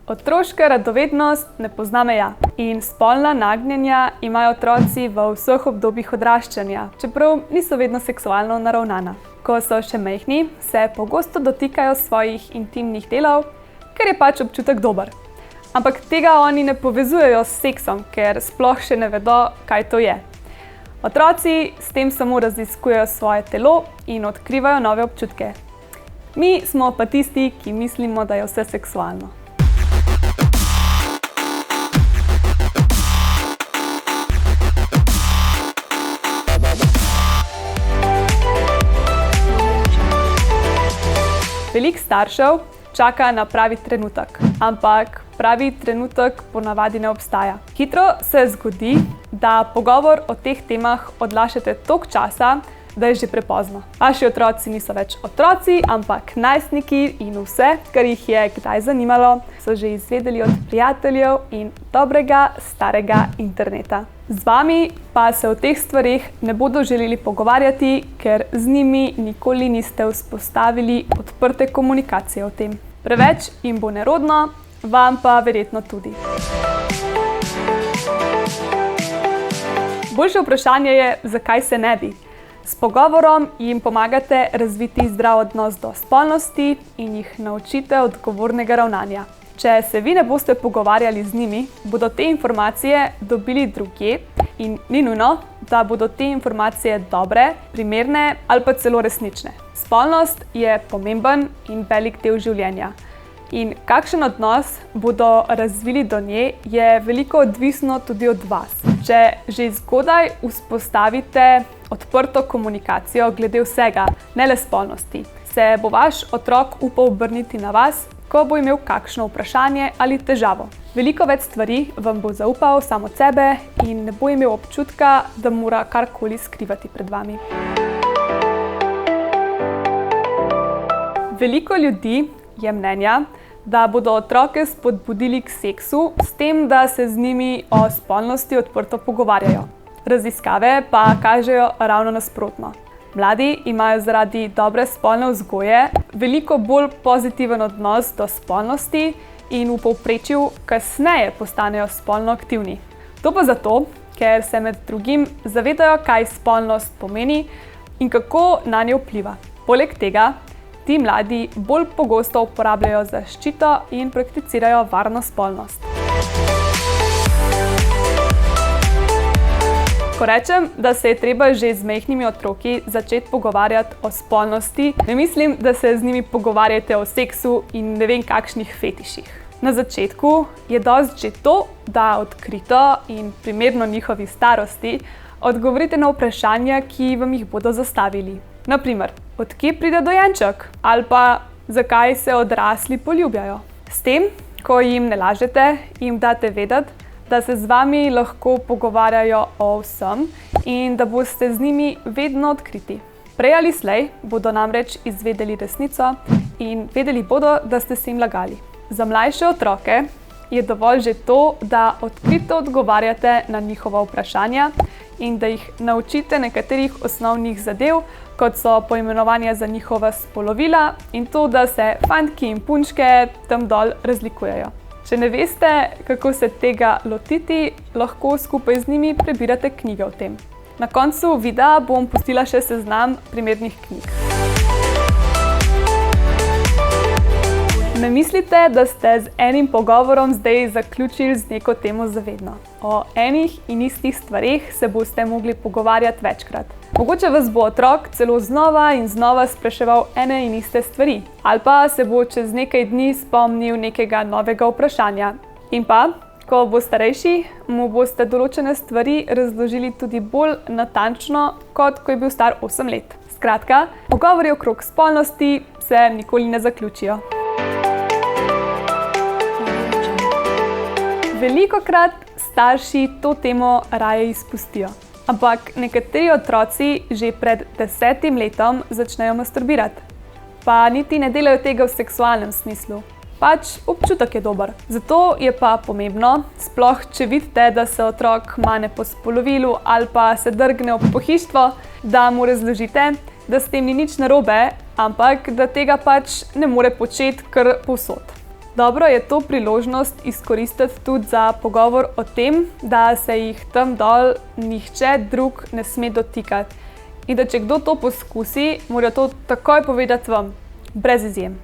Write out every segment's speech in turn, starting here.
Otroška radovednost ne pozna meja in spolna nagnjenja imajo otroci v vseh obdobjih odraščanja, čeprav niso vedno seksualno naravnana. Ko so še majhni, se pogosto dotikajo svojih intimnih delov, ker je pač občutek dober. Ampak tega oni ne povezujejo s seksom, ker sploh še ne vedo, kaj to je. Otroci s tem samo raziskujejo svoje telo in odkrivajo nove občutke. Mi smo pa tisti, ki mislimo, da je vse seksualno. Veliko staršev čaka na pravi trenutek, ampak pravi trenutek ponavadi ne obstaja. Hitro se zgodi, da pogovor o teh temah odlašate toliko časa, da je že prepozno. Vaši otroci niso več otroci, ampak najstniki in vse, kar jih je kdaj zanimalo, so že izvedeli od prijateljev in dobrega starega interneta. Z vami pa se o teh stvareh ne bodo želeli pogovarjati, ker z njimi nikoli niste vzpostavili odprte komunikacije o tem. Preveč jim bo nerodno, vam pa verjetno tudi. Boljše vprašanje je, zakaj se ne bi. S pogovorom jim pomagate razviti zdrav odnos do spolnosti in jih naučite odgovornega ravnanja. Če se vi ne boste pogovarjali z njimi, bodo te informacije dobili drugje in ni nujno, da bodo te informacije dobre, primerne ali pa celo resnične. Spolnost je pomemben in velik del življenja. In kakšen odnos bodo razvili do nje, je veliko odvisno tudi od vas. Če že zgodaj vzpostavite odprto komunikacijo glede vsega, ne le spolnosti, se bo vaš otrok upal obrniti na vas, ko bo imel kakšno vprašanje ali težavo. Veliko več stvari vam bo zaupal sam od sebe in ne bo imel občutka, da mora karkoli skrivati pred vami. Veliko ljudi je mnenja, da bodo otroke spodbudili k seksu s tem, da se z njimi o spolnosti odprto pogovarjajo. Raziskave pa kažejo ravno nasprotno. Mladi imajo zaradi dobre spolne vzgoje veliko bolj pozitiven odnos do spolnosti in v povprečju kasneje postanejo spolno aktivni. To pa zato, ker se med drugim zavedajo, kaj spolnost pomeni in kako na njo vpliva. Poleg tega, ti mladi bolj pogosto uporabljajo zaščito in prakticirajo varno spolnost. Ko rečem, da se je treba že z majhnimi otroki začeti pogovarjati o spolnosti, ne mislim, da se z njimi pogovarjate o seksu in ne vem kakšnih fetiših. Na začetku je dosti že to, da odkrito in primerno njihovi starosti odgovorite na vprašanja, ki vam jih bodo zastavili. Na primer, od kje pride dojenček? Ali pa, zakaj se odrasli poljubljajo? S tem, ko jim ne lažete, jim date vedeti, da se z vami lahko pogovarjajo o vsem in da boste z njimi vedno odkriti. Prej ali slej bodo namreč izvedeli resnico in vedeli bodo, da ste se jim lagali. Za mlajše otroke je dovolj že to, da odkrito odgovarjate na njihova vprašanja in da jih naučite nekaterih osnovnih zadev, kot so poimenovanja za njihova spolovila in to, da se fantki in punčke tam dol razlikujejo. Če ne veste, kako se tega lotiti, lahko skupaj z njimi prebirate knjige o tem. Na koncu videa bom pustila še seznam primernih knjig. Ne mislite, da ste z enim pogovorom zdaj zaključili z neko temo za vedno. O enih in istih stvareh se boste mogli pogovarjati večkrat. Mogoče vas bo otrok celo znova in znova spraševal ene in iste stvari. Ali pa se bo čez nekaj dni spomnil nekega novega vprašanja. In pa, ko bo starejši, mu boste določene stvari razložili tudi bolj natančno, kot ko je bil star 8 let. Skratka, pogovori okrog spolnosti se nikoli ne zaključijo. Velikokrat starši to temo raje izpustijo. Ampak nekateri otroci že pred 10 letom začnejo masturbirati. Pa niti ne delajo tega v seksualnem smislu. Pač občutek je dober. Zato je pa pomembno, sploh če vidite, da se otrok mane po spolovilu ali pa se drgne ob pohištvo, da mu razložite, da s tem ni nič narobe, ampak da tega pač ne more početi kar povsod. Dobro je to priložnost izkoristiti tudi za pogovor o tem, da se jih tam dol nihče drug ne sme dotikati. In da če kdo to poskusi, mora to takoj povedati vam, brez izjem.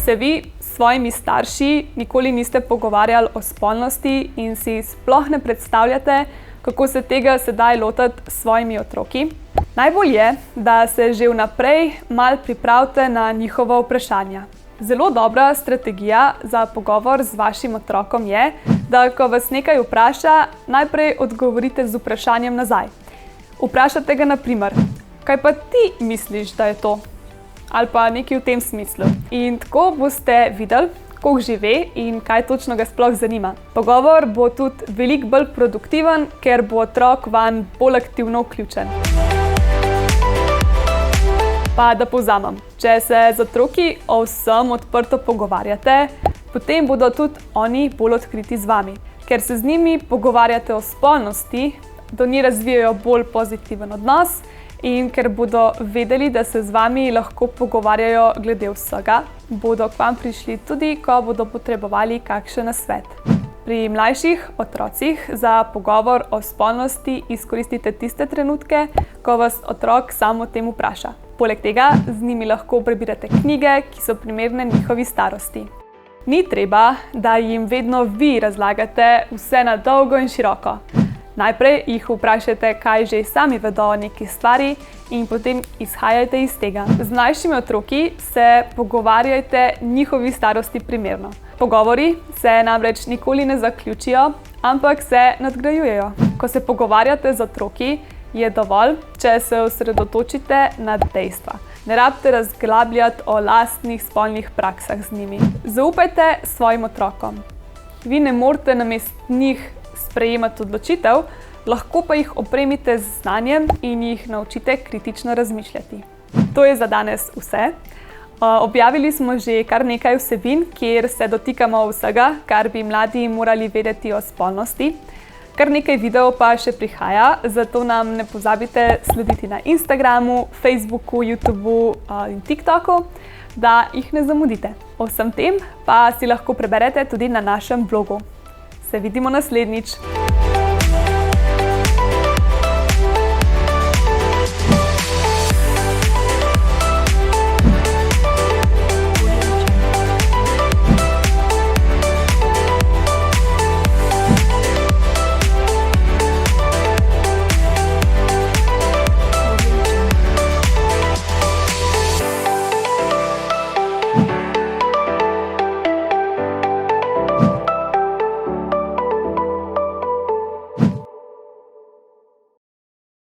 Se vi s svojimi starši nikoli niste pogovarjali o spolnosti in si sploh ne predstavljate, kako se tega sedaj lotiti s svojimi otroki? Najbolj je, da se že vnaprej malo pripravite na njihova vprašanja. Zelo dobra strategija za pogovor z vašim otrokom je, da ko vas nekaj vpraša, najprej odgovorite z vprašanjem nazaj. Vprašate ga na primer, kaj pa ti misliš, da je to? Ali pa nekaj v tem smislu. In tako boste videli, koliko že ve in kaj točno ga sploh zanima. Pogovor bo tudi veliko bolj produktiven, ker bo otrok vanj bolj aktivno vključen. Pa da povzamem, če se z otroki o vsem odprto pogovarjate, potem bodo tudi oni bolj odkriti z vami. Ker se z njimi pogovarjate o spolnosti, do njih razvijajo bolj pozitiven odnos in ker bodo vedeli, da se z vami lahko pogovarjajo glede vsega, bodo k vam prišli tudi, ko bodo potrebovali kakšen nasvet. Pri mlajših otrocih za pogovor o spolnosti izkoristite tiste trenutke, ko vas otrok sam o tem vpraša. Poleg tega z njimi lahko prebirate knjige, ki so primerne njihovi starosti. Ni treba, da jim vedno vi razlagate vse na dolgo in široko. Najprej jih vprašajte, kaj že sami vedo o neki stvari in potem izhajajte iz tega. Z mlajšimi otroki se pogovarjajte njihovi starosti primerno. Pogovori se namreč nikoli ne zaključijo, ampak se nadgrajujejo. Ko se pogovarjate z otroki, je dovolj, če se osredotočite na dejstva. Ne rabite razglabljati o lastnih spolnih praksah z njimi. Zaupajte svojim otrokom. Vi ne morete namesto njih sprejemati odločitev, lahko pa jih opremite z znanjem in jih naučite kritično razmišljati. To je za danes vse. Objavili smo že kar nekaj vsebin, kjer se dotikamo vsega, kar bi mladi morali vedeti o spolnosti. Kar nekaj videov pa še prihaja, zato nam ne pozabite slediti na Instagramu, Facebooku, YouTubeu in TikToku, da jih ne zamudite. O vsem tem pa si lahko preberete tudi na našem blogu. Se vidimo naslednjič!